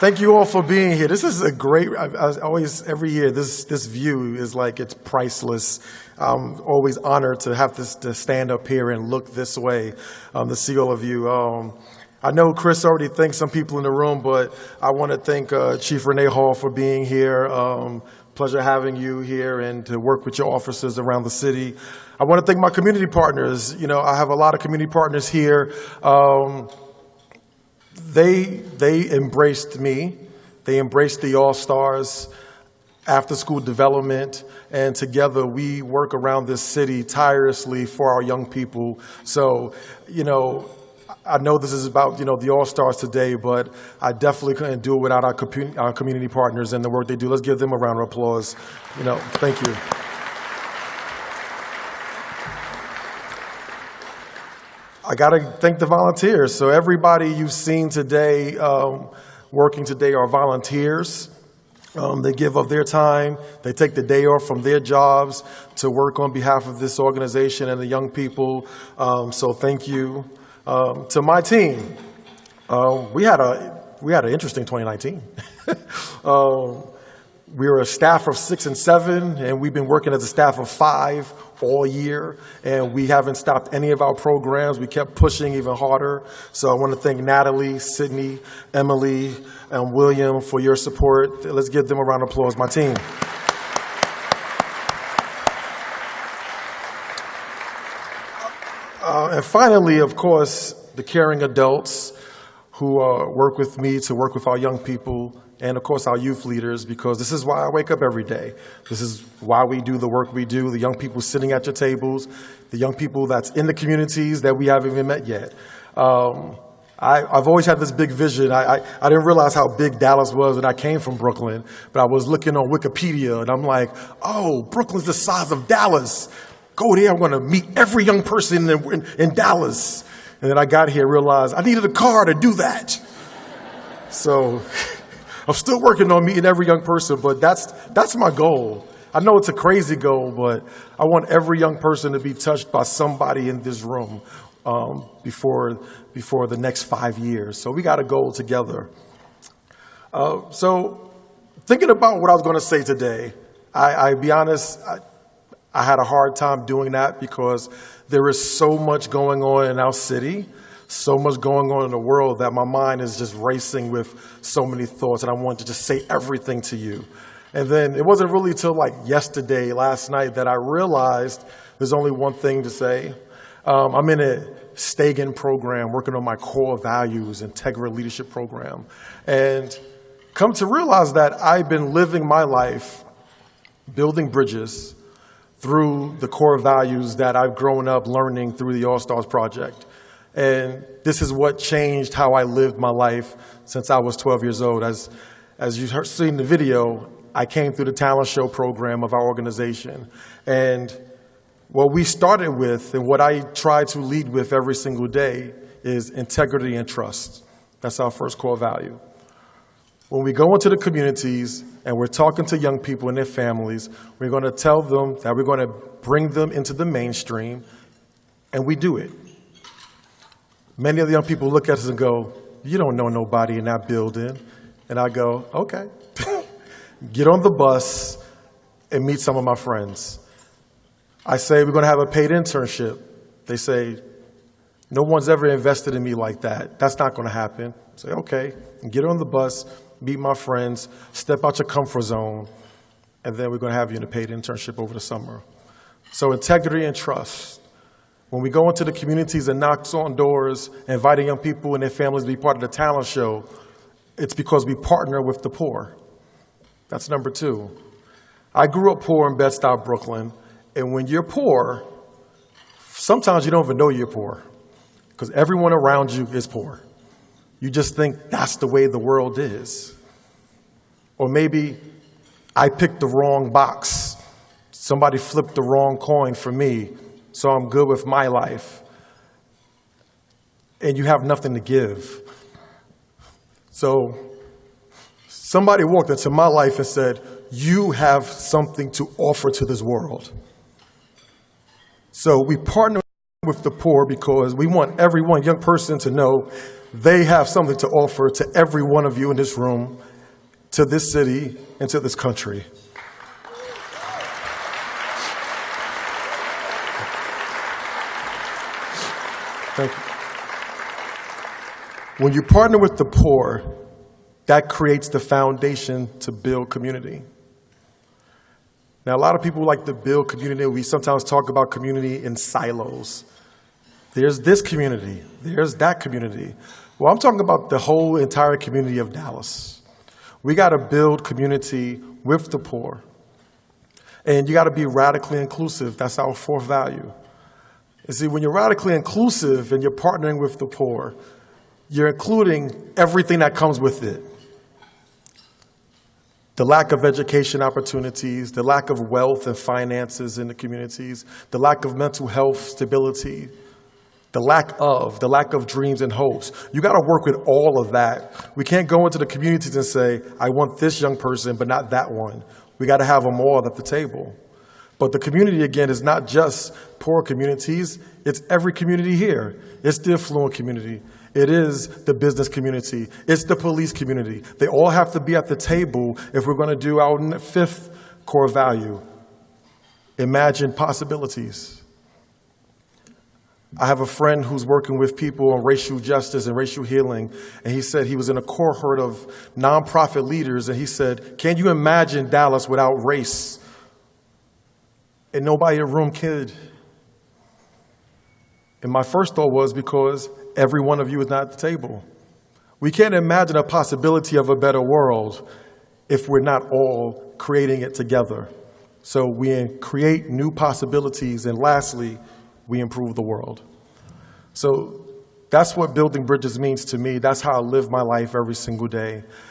Thank you all for being here. This is a great, I always, every year, this view is like, it's priceless. I'm always honored to have to stand up here and look this way, to see all of you. I know Chris already thanked some people in the room, but I want to thank Chief Renee Hall for being here. Pleasure having you here and to work with your officers around the city. I want to thank my community partners. You know, I have a lot of community partners here. They embraced me. They embraced the All-Stars, after-school development, and together we work around this city tirelessly for our young people. So, you know, I know this is about, you know, the All-Stars today, but I definitely couldn't do it without our community partners and the work they do. Let's give them a round of applause. You know, thank you. I got to thank the volunteers. So everybody you've seen today, working today, are volunteers. They give up their time. They take the day off from their jobs to work on behalf of this organization and the young people. So thank you. To my team, we had an interesting 2019. We were a staff of 6 and 7, and we've been working as a staff of 5 all year, and we haven't stopped any of our programs. We kept pushing even harder. So I want to thank Natalie, Sydney, Emily, and William for your support. Let's give them a round of applause, my team. And finally, of course, the caring adults who work with me to work with our young people, and of course our youth leaders, because this is why I wake up every day. This is why we do the work we do, the young people sitting at your tables, the young people that's in the communities that we haven't even met yet. I've always had this big vision. I didn't realize how big Dallas was when I came from Brooklyn, but I was looking on Wikipedia and I'm like, oh, Brooklyn's the size of Dallas. Go there, I'm going to meet every young person in Dallas. And then I got here and realized I needed a car to do that. So I'm still working on meeting every young person, but that's my goal. I know it's a crazy goal, but I want every young person to be touched by somebody in this room before the next 5 years. So we got a goal together. So thinking about what I was going to say today, I'll be honest, I had a hard time doing that because there is so much going on in our city, so much going on in the world that my mind is just racing with so many thoughts, and I wanted to just say everything to you. And then it wasn't really till like yesterday, last night, that I realized there's only one thing to say. I'm in a Stagen program working on my core values, Integrity Leadership Program, and come to realize that I've been living my life building bridges through the core values that I've grown up learning through the All-Stars Project. And this is what changed how I lived my life since I was 12 years old. As you've seen in the video, I came through the talent show program of our organization. And what we started with and what I try to lead with every single day is integrity and trust. That's our first core value. When we go into the communities and we're talking to young people and their families, we're going to tell them that we're going to bring them into the mainstream, and we do it. Many of the young people look at us and go, you don't know nobody in that building. And I go, okay. Get on the bus and meet some of my friends. I say, we're going to have a paid internship. They say, no one's ever invested in me like that. That's not going to happen. I say, okay. Get on the bus, meet my friends, step out your comfort zone, and then we're going to have you in a paid internship over the summer. So integrity and trust. When we go into the communities and knock on doors, inviting young people and their families to be part of the talent show, it's because we partner with the poor. That's number 2. I grew up poor in Bed-Stuy, Brooklyn, and when you're poor, sometimes you don't even know you're poor because everyone around you is poor. You just think that's the way the world is. Or maybe I picked the wrong box. Somebody flipped the wrong coin for me, so I'm good with my life. And you have nothing to give. So somebody walked into my life and said, you have something to offer to this world. So we partner with the poor because we want every one young person to know they have something to offer to every one of you in this room, to this city, and to this country. Thank you. When you partner with the poor, that creates the foundation to build community. Now, a lot of people like to build community. We sometimes talk about community in silos. There's this community, there's that community. Well, I'm talking about the whole entire community of Dallas. We got to build community with the poor. And you got to be radically inclusive. That's our fourth value. You see, when you're radically inclusive and you're partnering with the poor, you're including everything that comes with it. The lack of education opportunities, the lack of wealth and finances in the communities, the lack of mental health stability, the lack of dreams and hopes. You got to work with all of that. We can't go into the communities and say, I want this young person, but not that one. We got to have them all at the table. But the community, again, is not just poor communities. It's every community here. It's the affluent community. It is the business community. It's the police community. They all have to be at the table if we're going to do our fifth core value. Imagine possibilities. I have a friend who's working with people on racial justice and racial healing, and he said he was in a cohort of nonprofit leaders, and he said, can you imagine Dallas without race? And nobody in the room could. And my first thought was because every one of you is not at the table. We can't imagine a possibility of a better world if we're not all creating it together. So we create new possibilities, and lastly, we improve the world. So that's what building bridges means to me. That's how I live my life every single day.